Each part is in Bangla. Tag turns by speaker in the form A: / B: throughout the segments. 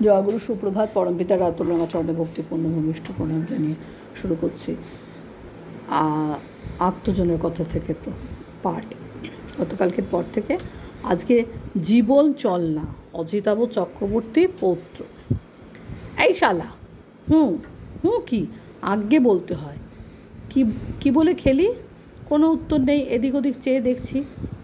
A: জয়গুরু সুপ্রভাত। পরমপিতা রাতুলনা চরণে ভক্তিপূর্ণ ভূমিষ্ঠ প্রণাম জানিয়ে শুরু করছি আত্মজনের কথা থেকে পাঠ। গতকালকের পর থেকে আজকে জীবন চল না, অজিতাভ চক্রবর্তী পৌত্র। এই শালা কি আজ্ঞে বলতে হয়। কি বলে খেলি? কোনো উত্তর নেই। এদিক ওদিক চেয়ে দেখছি,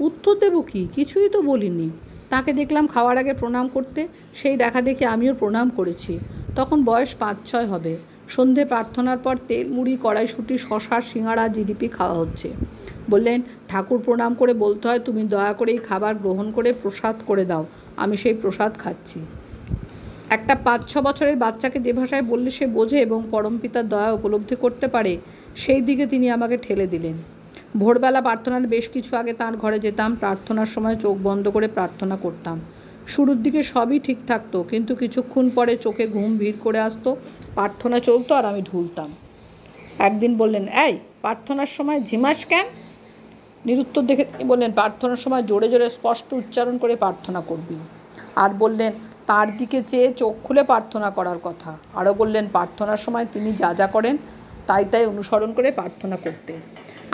A: উত্তর দেবো কি? কিছুই তো বলিনি। তাকে দেখলাম খাওয়ার আগে প্রণাম করতে, সেই দেখা দেখে আমিও প্রণাম করেছি। তখন বয়স 5-6 হবে। সন্ধে প্রার্থনার পর তেল মুড়ি কড়াইশুঁটি শশা সিঙাড়া জিলিপি খাওয়া হচ্ছে। বললেন, ঠাকুর প্রণাম করে বলতে হয়, তুমি দয়া করে এই খাবার গ্রহণ করে প্রসাদ করে দাও। আমি সেই প্রসাদ খাচ্ছি। একটা 5-6 বছরের বাচ্চাকে যে ভাষায় বললে সে বোঝে এবং পরমপিতার দয়া উপলব্ধি করতে পারে, সেই দিকে তিনি আমাকে ঠেলে দিলেন। ভোরবেলা প্রার্থনার বেশ কিছু আগে তাঁর ঘরে যেতাম। প্রার্থনার সময় চোখ বন্ধ করে প্রার্থনা করতাম। শুরুর দিকে সবই ঠিক থাকতো, কিন্তু কিছুক্ষণ পরে চোখে ঘুম ভিড় করে আসতো। প্রার্থনা চলতো আর আমি ঢুলতাম। একদিন বললেন, এই প্রার্থনার সময় ঝিমাস কেন? নিরুত্তর দেখে তিনি বললেন, প্রার্থনার সময় জোরে জোরে স্পষ্ট উচ্চারণ করে প্রার্থনা করবি। আর বললেন, তার দিকে চেয়ে চোখ খুলে প্রার্থনা করার কথা। আরও বললেন, প্রার্থনার সময় তিনি যা যা করেন তাই অনুসরণ করে প্রার্থনা করতে।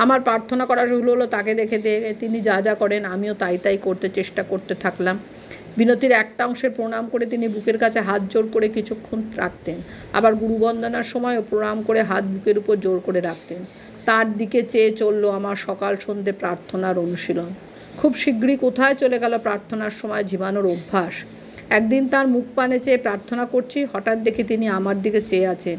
A: আমার প্রার্থনা করা শুরু হলো তাকে দেখে তিনি যা যা করেন আমিও তাই করতে চেষ্টা করতে থাকলাম। বিনতির একটা অংশের প্রণাম করে তিনি বুকের কাছে হাত জোর করে কিছুক্ষণ রাখতেন। আবার গুরুবন্দনার সময়ও প্রণাম করে হাত বুকের উপর জোর করে রাখতেন। তার দিকে চেয়ে চলল আমার সকাল সন্ধ্যে প্রার্থনার অনুশীলন। খুব শীঘ্রই কোথায় চলে গেল প্রার্থনার সময় ঝিমানোর অভ্যাস। একদিন তার মুখ পানে চেয়ে প্রার্থনা করছি, হঠাৎ দেখে তিনি আমার দিকে চেয়ে আছেন।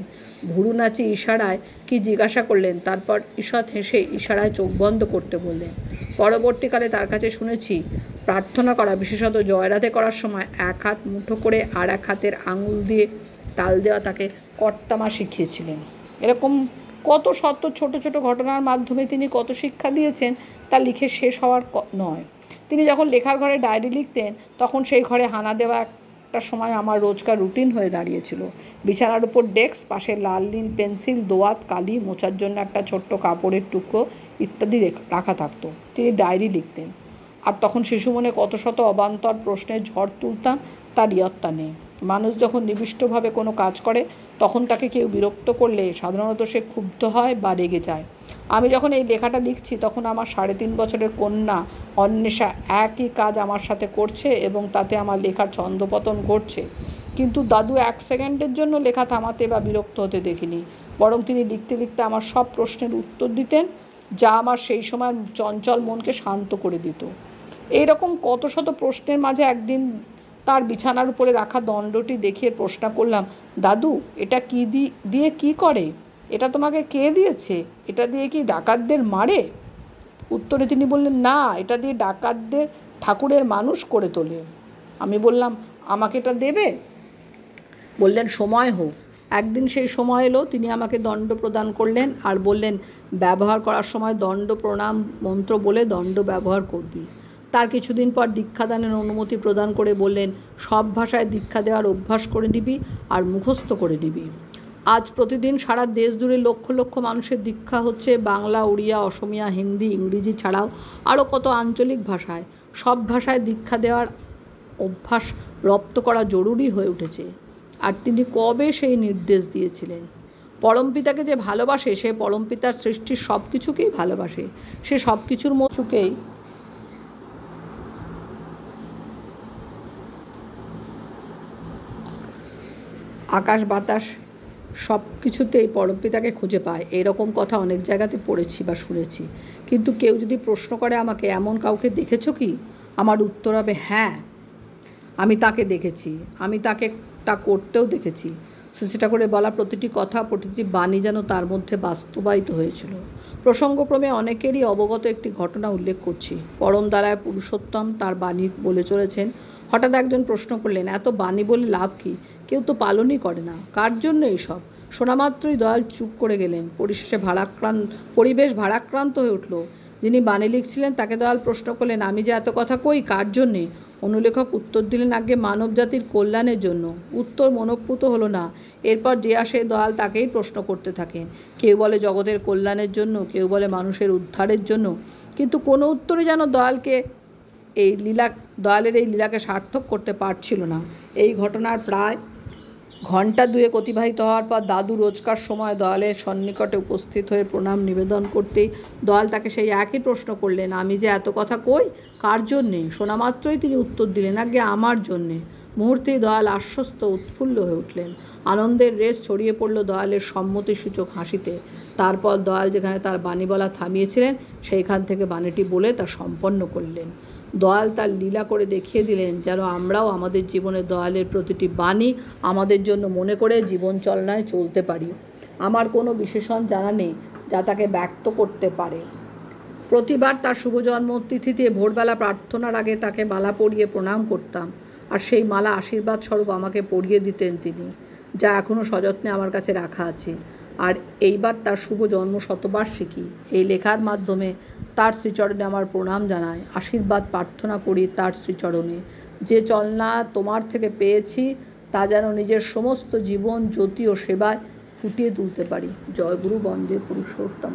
A: ভুরু নাচি ইশারায় কি জিজ্ঞাসা করলেন, তারপর ঈষৎ হেসে ইশারায় চোখ বন্ধ করতে বললেন। পরবর্তীকালে তার কাছে শুনেছি, প্রার্থনা করা, বিশেষত জয়রাধে করার সময় এক হাত মুঠো করে আর এক হাতের আঙুল দিয়ে তাল দেওয়া তাকে কর্তামা শিখিয়েছিলেন। এরকম কত শত ছোট ছোট ঘটনার মাধ্যমে তিনি কত শিক্ষা দিয়েছেন তা লিখে শেষ হওয়ার নয়। তিনি যখন লেখার ঘরে ডায়েরি লিখতেন, তখন সেই ঘরে হানা দেওয়া একটা সময় আমার রোজকার রুটিন হয়ে দাঁড়িয়েছিল। বিছানার উপর ডেস্ক, পাশে লাল নীল পেন্সিল, দোয়াত, কালি, মোছার জন্য একটা ছোট্ট কাপড়ের টুকরো ইত্যাদি রাখা থাকতো। তিনি ডায়েরি লিখতেন। আর তখন শিশু মনে কত শত অবান্তর প্রশ্নের ঝড় তুলতাম, তার ইয়ত্তা নেই। মানুষ যখন নিবিষ্টভাবে কোনো কাজ করে, তখন তাকে কেউ বিরক্ত করলে সাধারণত সে ক্ষুব্ধ হয় বা রেগে যায়। আমি যখন এই লেখাটা লিখছি, তখন আমার 3.5 বছরের কন্যা অন্বেষা একই কাজ আমার সাথে করছে এবং তাতে আমার লেখার ছন্দপতন ঘটছে। কিন্তু দাদু 1 সেকেন্ডের জন্য লেখা থামাতে বা বিরক্ত হতে দেখিনি। বরং তিনি লিখতে লিখতে আমার সব প্রশ্নের উত্তর দিতেন, যা আমার সেই সময় চঞ্চল মনকে শান্ত করে দিত। এইরকম কত শত প্রশ্নের মাঝে একদিন তার বিছানার উপরে রাখা দণ্ডটি দেখিয়ে প্রশ্ন করলাম, দাদু, এটা কি দিয়ে কি করে? এটা তোমাকে কে দিয়েছে? এটা দিয়ে কি ডাকাতদের মারে? উত্তরে তিনি বললেন, না, এটা দিয়ে ডাকাতদের ঠাকুরের মানুষ করে তোলে। আমি বললাম, আমাকে এটা দেবে? বললেন, সময় হোক। একদিন সেই সময় এলো। তিনি আমাকে দণ্ড প্রদান করলেন আর বললেন, ব্যবহার করার সময় দণ্ড প্রণাম মন্ত্র বলে দণ্ড ব্যবহার করবি। তার কিছুদিন পর দীক্ষাদানের অনুমতি প্রদান করে বললেন, সব ভাষায় দীক্ষা দেওয়ার অভ্যাস করে নিবি আর মুখস্থ করে নিবি। আজ প্রতিদিন সারা দেশ জুড়ে লক্ষ লক্ষ মানুষের দীক্ষা হচ্ছে, বাংলা, উড়িয়া, অসমিয়া, হিন্দি, ইংরেজি ছাড়াও আরও কত আঞ্চলিক ভাষায়। সব ভাষায় দীক্ষা দেওয়ার অভ্যাস রপ্ত করা জরুরি হয়ে উঠেছে। আর তিনি কবে সেই নির্দেশ দিয়েছিলেন? পরমপিতাকে যে ভালোবাসে, সে পরমপিতার সৃষ্টির সব কিছুকেই ভালোবাসে। সে সব কিছুর মচুকেই আকাশ বাতাস সব কিছুতেই পরমপিতাকে খুঁজে পায়। এরকম কথা অনেক জায়গাতে পড়েছি বা শুনেছি। কিন্তু কেউ যদি প্রশ্ন করে আমাকে, এমন কাউকে দেখেছো কি? আমার উত্তর হবে, হ্যাঁ, আমি তাকে দেখেছি। আমি তাকে তা করতেও দেখেছি। সেটা করে বলা প্রতিটি কথা, প্রতিটি বাণী যেন তার মধ্যে বাস্তবায়িত হয়েছিল। প্রসঙ্গক্রমে অনেকেরই অবগত একটি ঘটনা উল্লেখ করছি। পরম দ্বারায় পুরুষোত্তম তার বাণী বলে চলেছেন। হঠাৎ একজন প্রশ্ন করলেন, এত বাণী বলে লাভ কি? কেউ তো পালনই করে না। কার জন্য এইসব? শোনামাত্রই দয়াল চুপ করে গেলেন। পরিশেষে পরিবেশ ভারাক্রান্ত হয়ে উঠল। যিনি বাণী লিখছিলেন তাকে দয়াল প্রশ্ন করলেন, আমি যে এত কথা কই, কার জন্যে? অনুলেখক উত্তর দিলেন, আগে মানব জাতির কল্যাণের জন্য। উত্তর মনঃপূত হলো না। এরপর যে আসে দয়াল তাকেই প্রশ্ন করতে থাকেন। কেউ বলে জগতের কল্যাণের জন্য, কেউ বলে মানুষের উদ্ধারের জন্য। কিন্তু কোনো উত্তরে যেন দয়ালের এই লীলাকে সার্থক করতে পারছিল না। এই ঘটনার প্রায় ঘণ্টা দুয়েক অতিবাহিত হওয়ার পর দাদু রোজকার সময় দয়ালের সন্নিকটে উপস্থিত হয়ে প্রণাম নিবেদন করতেই দয়াল তাকে সেই একই প্রশ্ন করলেন, আমি যে এত কথা কই কার জন্যে? শোনা মাত্রই তিনি উত্তর দিলেন, আজ্ঞে আমার জন্যে। মুহূর্তেই দয়াল আশ্বস্ত উৎফুল্ল হয়ে উঠলেন। আনন্দের রেশ ছড়িয়ে পড়ল দয়ালের সম্মতিসূচক হাসিতে। তারপর দয়াল যেখানে তার বাণী বলা থামিয়েছিলেন সেইখান থেকে বাণীটি বলে তা সম্পন্ন করলেন। দয়াল তার লীলা করে দেখিয়ে দিলেন যেন আমরাও আমাদের জীবনে দয়ালের প্রতিটি বাণী আমাদের জন্য মনে করে জীবন চলনায় চলতে পারি। আমার কোনো বিশেষণ জানা নেই যা তাকে ব্যক্ত করতে পারে। প্রতিবার তার শুভ জন্মতিথিতে ভোরবেলা প্রার্থনার আগে তাকে মালা পরিয়ে প্রণাম করতাম, আর সেই মালা আশীর্বাদ স্বরূপ আমাকে পরিয়ে দিতেন তিনি, যা এখনও সযত্নে আমার কাছে রাখা আছে। আর এইবার তার শুভ জন্ম শতবার্ষিকী। এই লেখার মাধ্যমে তার শ্রীচরণে আমার প্রণাম জানাই, আশীর্বাদ প্রার্থনা করি তার শ্রীচরণে। যে চলনা তোমার থেকে পেয়েছি তা যেন নিজের সমস্ত জীবন জ্যোতি ও সেবায় ফুটিয়ে তুলতে পারি। জয় গুরু বন্দে পুরুষোত্তম।